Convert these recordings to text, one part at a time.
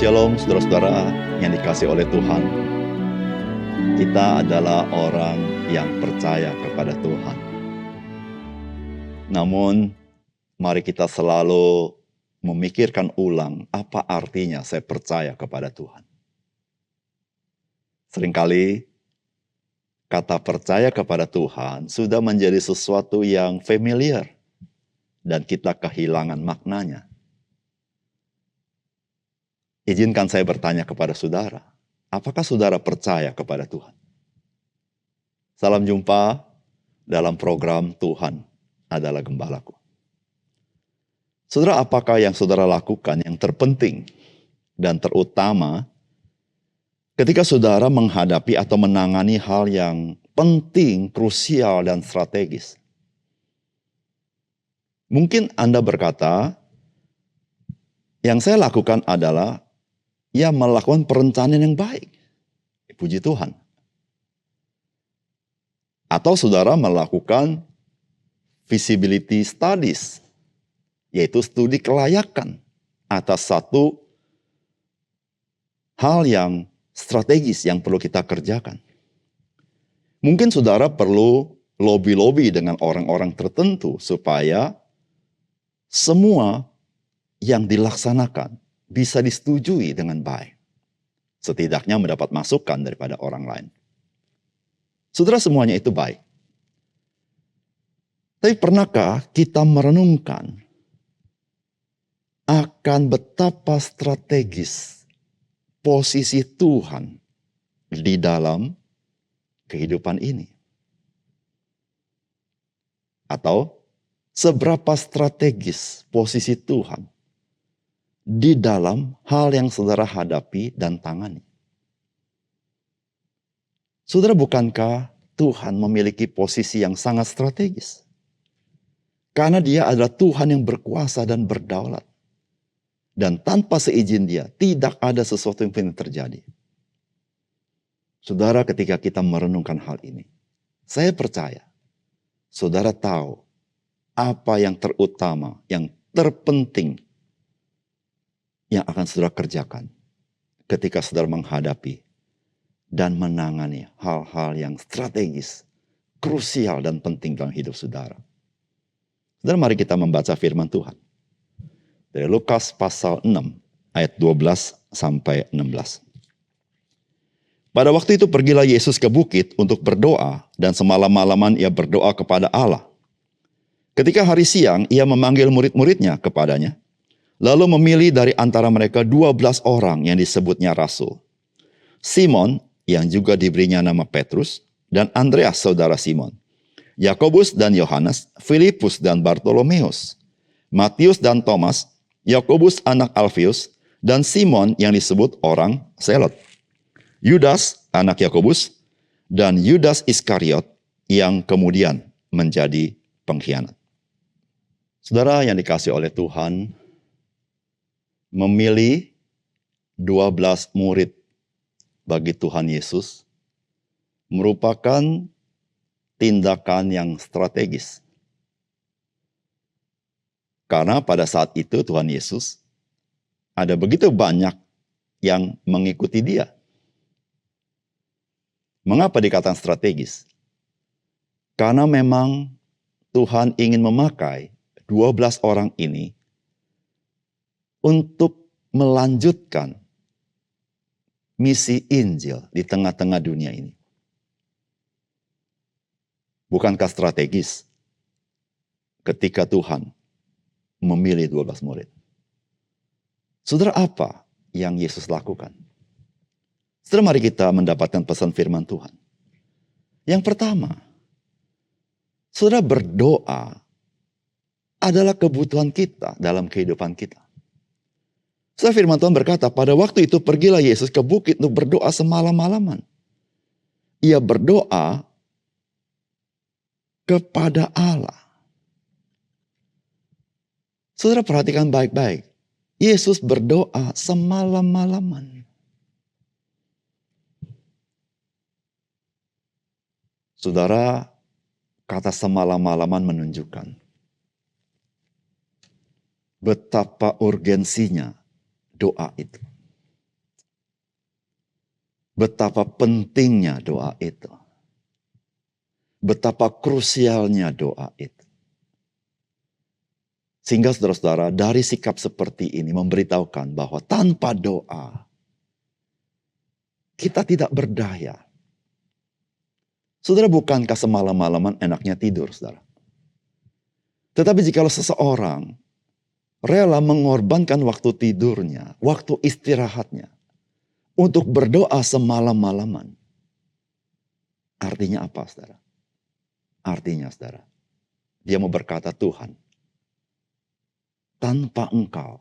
Shalom saudara-saudara yang dikasihi oleh Tuhan. Kita adalah orang yang percaya kepada Tuhan. Namun, mari kita selalu memikirkan ulang apa artinya saya percaya kepada Tuhan. Seringkali kata percaya kepada Tuhan sudah menjadi sesuatu yang familiar dan kita kehilangan maknanya. Izinkan saya bertanya kepada saudara, apakah saudara percaya kepada Tuhan? Salam jumpa dalam program Tuhan adalah Gembalaku. Saudara, apakah yang saudara lakukan yang terpenting dan terutama ketika saudara menghadapi atau menangani hal yang penting, krusial, dan strategis? Mungkin Anda berkata, yang saya lakukan adalah melakukan perencanaan yang baik. Puji Tuhan. Atau saudara melakukan feasibility studies, yaitu studi kelayakan atas satu hal yang strategis yang perlu kita kerjakan. Mungkin saudara perlu lobby-lobby dengan orang-orang tertentu supaya semua yang dilaksanakan bisa disetujui dengan baik. Setidaknya mendapat masukan daripada orang lain. Saudara, semuanya itu baik. Tapi pernahkah kita merenungkan akan betapa strategis posisi Tuhan di dalam kehidupan ini? Atau seberapa strategis posisi Tuhan di dalam hal yang saudara hadapi dan tangani? Saudara, bukankah Tuhan memiliki posisi yang sangat strategis? Karena Dia adalah Tuhan yang berkuasa dan berdaulat. Dan tanpa seizin Dia, tidak ada sesuatu yang pernah terjadi. Saudara, ketika kita merenungkan hal ini, saya percaya, saudara tahu apa yang terutama, yang terpenting, yang akan saudara kerjakan ketika saudara menghadapi dan menangani hal-hal yang strategis, krusial dan penting dalam hidup saudara. Saudara, mari kita membaca firman Tuhan. Dari Lukas pasal 6 ayat 12 sampai 16. Pada waktu itu pergilah Yesus ke bukit untuk berdoa dan semalam-malaman ia berdoa kepada Allah. Ketika hari siang ia memanggil murid-muridnya kepadanya. Lalu memilih dari antara mereka 12 orang yang disebutnya rasul. Simon yang juga diberinya nama Petrus dan Andreas saudara Simon. Yakobus dan Yohanes, Filipus dan Bartolomeus. Matius dan Thomas, Yakobus anak Alfius dan Simon yang disebut orang Selot. Yudas anak Yakobus dan Yudas Iskariot yang kemudian menjadi pengkhianat. Saudara yang dikasihi oleh Tuhan, memilih 12 murid bagi Tuhan Yesus merupakan tindakan yang strategis. Karena pada saat itu Tuhan Yesus ada begitu banyak yang mengikuti Dia. Mengapa dikatakan strategis? Karena memang Tuhan ingin memakai 12 orang ini untuk melanjutkan misi Injil di tengah-tengah dunia ini. Bukankah strategis ketika Tuhan memilih 12 murid? Saudara, apa yang Yesus lakukan? Saudara, mari kita mendapatkan pesan firman Tuhan. Yang pertama, saudara, berdoa adalah kebutuhan kita dalam kehidupan kita. Saudara, firman Tuhan berkata, pada waktu itu pergilah Yesus ke bukit untuk berdoa semalam-malaman. Ia berdoa kepada Allah. Saudara, perhatikan baik-baik. Yesus berdoa semalam-malaman. Saudara, kata semalam-malaman menunjukkan betapa urgensinya doa itu. betapa pentingnya doa itu. Betapa krusialnya doa itu. Sehingga saudara-saudara, dari sikap seperti ini memberitahukan bahwa tanpa doa, kita tidak berdaya. Saudara, bukankah semalam-malaman enaknya tidur, saudara? Tetapi jikalau seseorang rela mengorbankan waktu tidurnya, waktu istirahatnya, untuk berdoa semalam-malaman, artinya apa, saudara? Artinya, saudara, dia mau berkata, Tuhan, tanpa Engkau,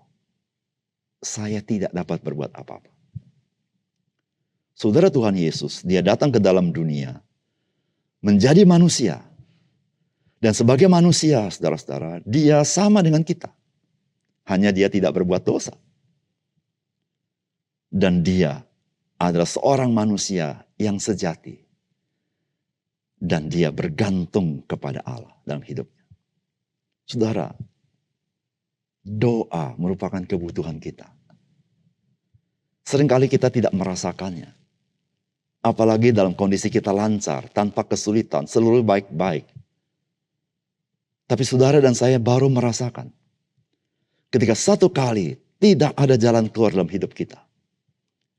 saya tidak dapat berbuat apa-apa. Saudara, Tuhan Yesus, dia datang ke dalam dunia, menjadi manusia. Dan sebagai manusia, saudara-saudara, dia sama dengan kita. Hanya dia tidak berbuat dosa. Dan dia adalah seorang manusia yang sejati. Dan dia bergantung kepada Allah dalam hidupnya. Saudara, doa merupakan kebutuhan kita. Seringkali kita tidak merasakannya. Apalagi dalam kondisi kita lancar, tanpa kesulitan, seluruh baik-baik. Tapi saudara dan saya baru merasakan. Ketika satu kali tidak ada jalan keluar dalam hidup kita.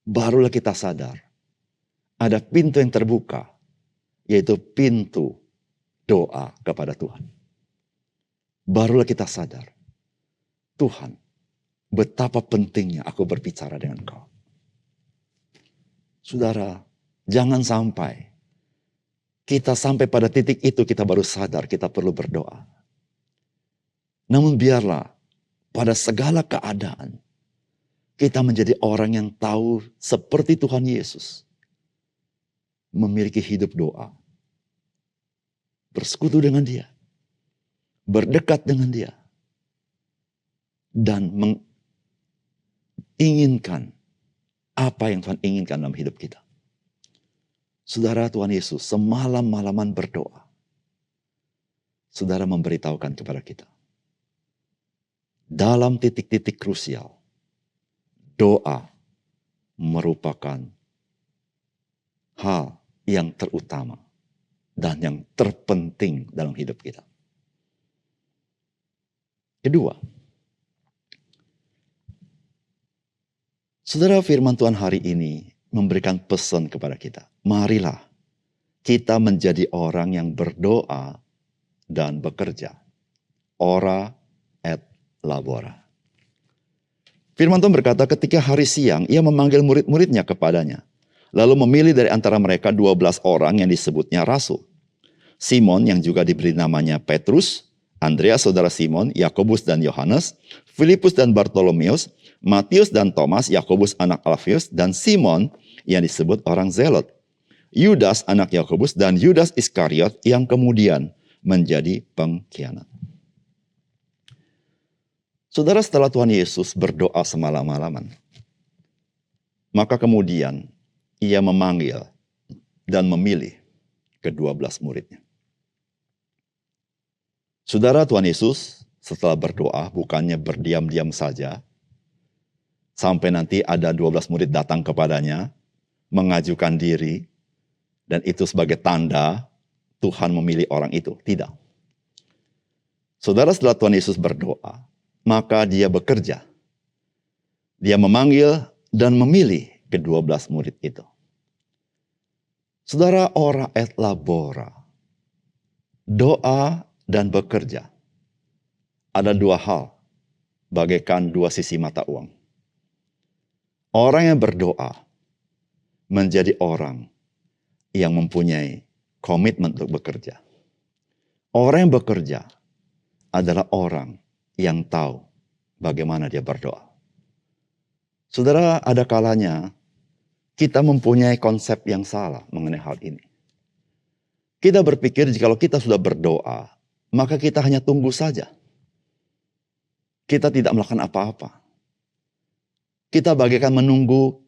Barulah kita sadar. Ada pintu yang terbuka. Yaitu pintu doa kepada Tuhan. Barulah kita sadar. Tuhan, betapa pentingnya aku berbicara dengan Kau. Saudara, jangan sampai kita sampai pada titik itu kita baru sadar kita perlu berdoa. Namun biarlah pada segala keadaan kita menjadi orang yang tahu seperti Tuhan Yesus. Memiliki hidup doa. Bersekutu dengan Dia. Berdekat dengan Dia. Dan menginginkan apa yang Tuhan inginkan dalam hidup kita. Saudara, Tuhan Yesus semalam-malaman berdoa. Saudara memberitahukan kepada kita. Dalam titik-titik krusial, doa merupakan hal yang terutama dan yang terpenting dalam hidup kita. Kedua, saudara, firman Tuhan hari ini memberikan pesan kepada kita. Marilah kita menjadi orang yang berdoa dan bekerja. Ora et labora. Firman Tuhan berkata, ketika hari siang ia memanggil murid-muridnya kepadanya. Lalu memilih dari antara mereka 12 orang yang disebutnya rasul. Simon yang juga diberi namanya Petrus, Andreas saudara Simon, Yakobus dan Yohanes, Filipus dan Bartolomeus, Matius dan Thomas, Yakobus anak Alfeus, dan Simon yang disebut orang Zelot. Yudas anak Yakobus dan Yudas Iskariot yang kemudian menjadi pengkhianat. Saudara, setelah Tuhan Yesus berdoa semalam-malaman, maka kemudian ia memanggil dan memilih ke-12 muridnya. Saudara, Tuhan Yesus setelah berdoa bukannya berdiam-diam saja, sampai nanti ada 12 murid datang kepadanya, mengajukan diri, dan itu sebagai tanda Tuhan memilih orang itu. Tidak. Saudara, setelah Tuhan Yesus berdoa, maka dia bekerja. Dia memanggil dan memilih ke-12 murid itu. Saudara, ora et labora. Doa dan bekerja. Ada dua hal, bagaikan dua sisi mata uang. Orang yang berdoa menjadi orang yang mempunyai komitmen untuk bekerja. Orang yang bekerja adalah orang yang tahu bagaimana dia berdoa. Saudara, ada kalanya kita mempunyai konsep yang salah mengenai hal ini. Kita berpikir jikalau kita sudah berdoa, maka kita hanya tunggu saja. Kita tidak melakukan apa-apa. Kita bagaikan menunggu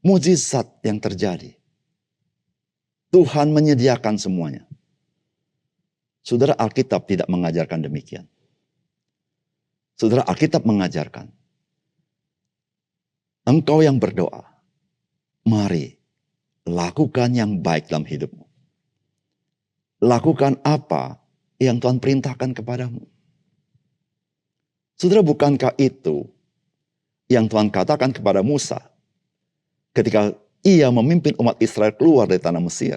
mujizat yang terjadi. Tuhan menyediakan semuanya. Saudara, Alkitab tidak mengajarkan demikian. Saudara, Alkitab mengajarkan, engkau yang berdoa, mari lakukan yang baik dalam hidupmu. Lakukan apa yang Tuhan perintahkan kepadamu. Saudara, bukankah itu yang Tuhan katakan kepada Musa ketika ia memimpin umat Israel keluar dari tanah Mesir?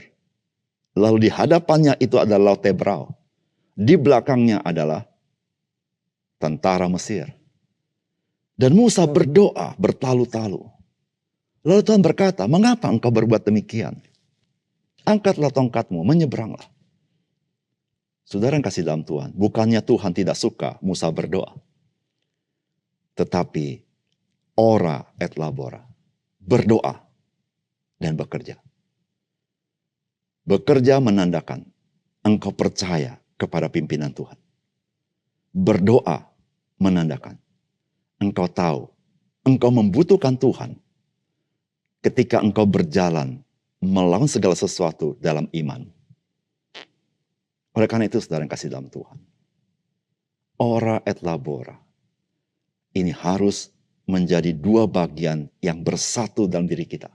Lalu di hadapannya itu adalah Laut Tebrau. Di belakangnya adalah tentara Mesir. Dan Musa berdoa bertalu-talu. Lalu Tuhan berkata, mengapa engkau berbuat demikian? Angkatlah tongkatmu, menyeberanglah. Saudara yang kasih dalam Tuhan, bukannya Tuhan tidak suka Musa berdoa. Tetapi, ora et labora, berdoa dan bekerja. Bekerja menandakan engkau percaya kepada pimpinan Tuhan. Berdoa menandakan engkau tahu, engkau membutuhkan Tuhan ketika engkau berjalan melawan segala sesuatu dalam iman. Oleh karena itu, saudara yang kasih dalam Tuhan, ora et labora, ini harus menjadi dua bagian yang bersatu dalam diri kita.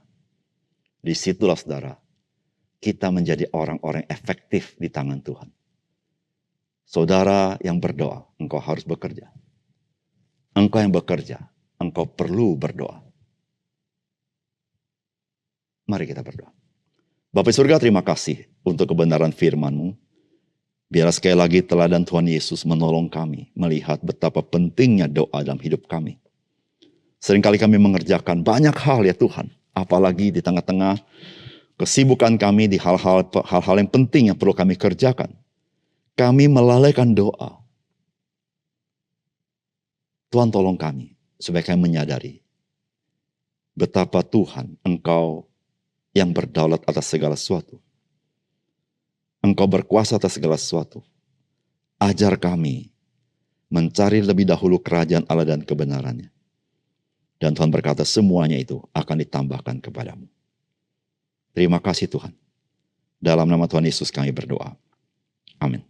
Disitulah saudara, kita menjadi orang-orang efektif di tangan Tuhan. Saudara yang berdoa, engkau harus bekerja. Engkau yang bekerja, engkau perlu berdoa. Mari kita berdoa. Bapa surga, terima kasih untuk kebenaran firman-Mu. Biar sekali lagi teladan Tuhan Yesus menolong kami melihat betapa pentingnya doa dalam hidup kami. Seringkali kami mengerjakan banyak hal ya Tuhan, apalagi di tengah-tengah kesibukan kami di hal-hal yang penting yang perlu kami kerjakan. Kami melalaikan doa. Tuhan tolong kami supaya kami menyadari betapa Tuhan Engkau yang berdaulat atas segala sesuatu. Engkau berkuasa atas segala sesuatu. Ajar kami mencari lebih dahulu kerajaan Allah dan kebenarannya. Dan Tuhan berkata semuanya itu akan ditambahkan kepadamu. Terima kasih Tuhan. Dalam nama Tuhan Yesus kami berdoa. Amin.